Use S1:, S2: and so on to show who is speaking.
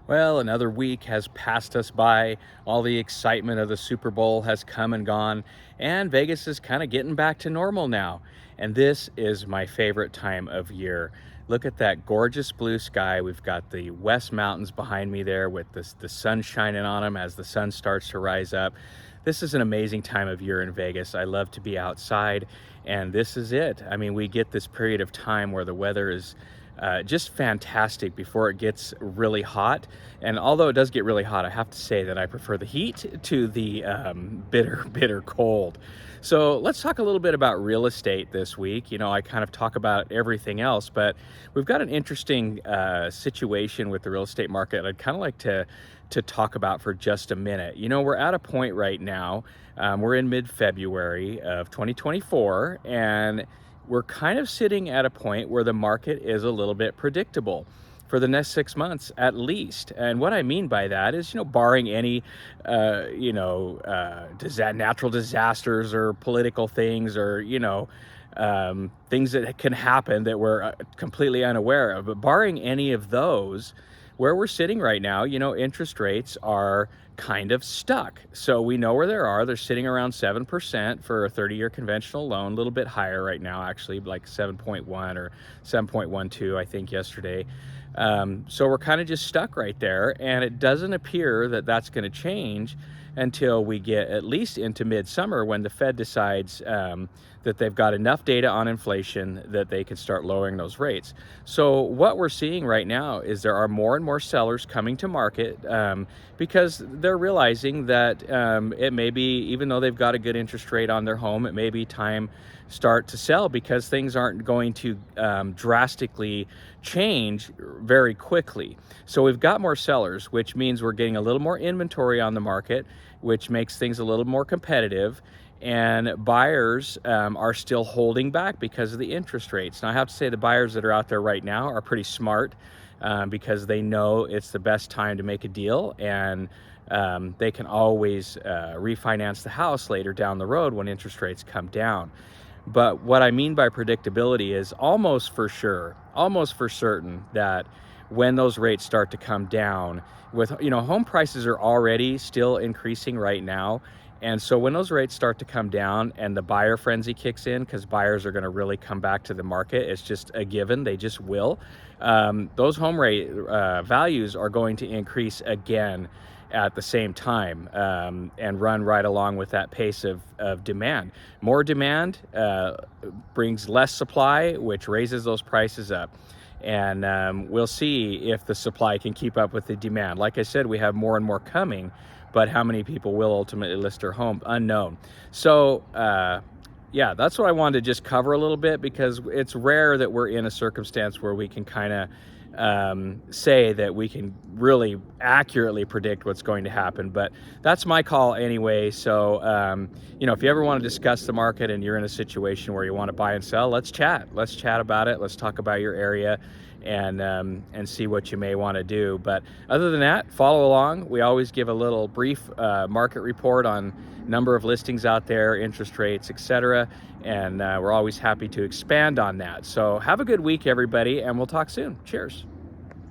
S1: Well, another week has passed us by. All the excitement of the Super Bowl has come and gone, and Vegas is kind of getting back to normal now. And this is my favorite time of year. Look at that gorgeous blue sky. We've got the West Mountains behind me there with the sun shining on them as the sun starts to rise up. This is an amazing time of year in Vegas. I love to be outside, and this is it. I mean, we get this period of time where the weather is just fantastic before it gets really hot. And although it does get really hot, I have to say that I prefer the heat to the bitter, bitter cold. So let's talk a little bit about real estate this week. You know, I kind of talk about everything else, but we've got an interesting situation with the real estate market I'd kind of like to talk about for just a minute. You know, we're at a point right now, we're in mid-February of 2024, and we're kind of sitting at a point where the market is a little bit predictable for the next 6 months at least. And what I mean by that is, you know, barring any, natural disasters or political things or, things that can happen that we're completely unaware of. But barring any of those, where we're sitting right now, you know, interest rates are kind of stuck. So we know where they are. They're sitting around 7% for a 30-year conventional loan, a little bit higher right now, actually, like 7.1 or 7.12, I think, yesterday. So we're kind of just stuck right there. And it doesn't appear that that's going to change until we get at least into midsummer when the Fed decides that they've got enough data on inflation that they can start lowering those rates. So what we're seeing right now is there are more and more sellers coming to market because they're realizing that it may be, even though they've got a good interest rate on their home, it may be time start to sell because things aren't going to drastically change very quickly. So we've got more sellers, which means we're getting a little more inventory on the market, which makes things a little more competitive. And buyers are still holding back because of the interest rates. Now, I have to say the buyers that are out there right now are pretty smart because they know it's the best time to make a deal, and they can always refinance the house later down the road when interest rates come down. But what I mean by predictability is almost for sure, almost for certain that when those rates start to come down, with, you know, home prices are already still increasing right now. And so when those rates start to come down and the buyer frenzy kicks in, because buyers are going to really come back to the market, it's just a given, they just will. Those home rate values are going to increase again at the same time and run right along with that pace of demand. More demand brings less supply, which raises those prices up. And we'll see if the supply can keep up with the demand. Like I said, we have more and more coming, but how many people will ultimately list their home? Unknown. So, yeah, that's what I wanted to just cover a little bit, because it's rare that we're in a circumstance where we can kind of say that we can really accurately predict what's going to happen. But that's my call anyway. So, if you ever want to discuss the market and you're in a situation where you want to buy and sell, let's chat. Let's chat about it. Let's talk about your area and see what you may want to do. But other than that, follow along. We always give a little brief market report on number of listings out there, interest rates, etc. And we're always happy to expand on that. So have a good week, everybody, and we'll talk soon. Cheers.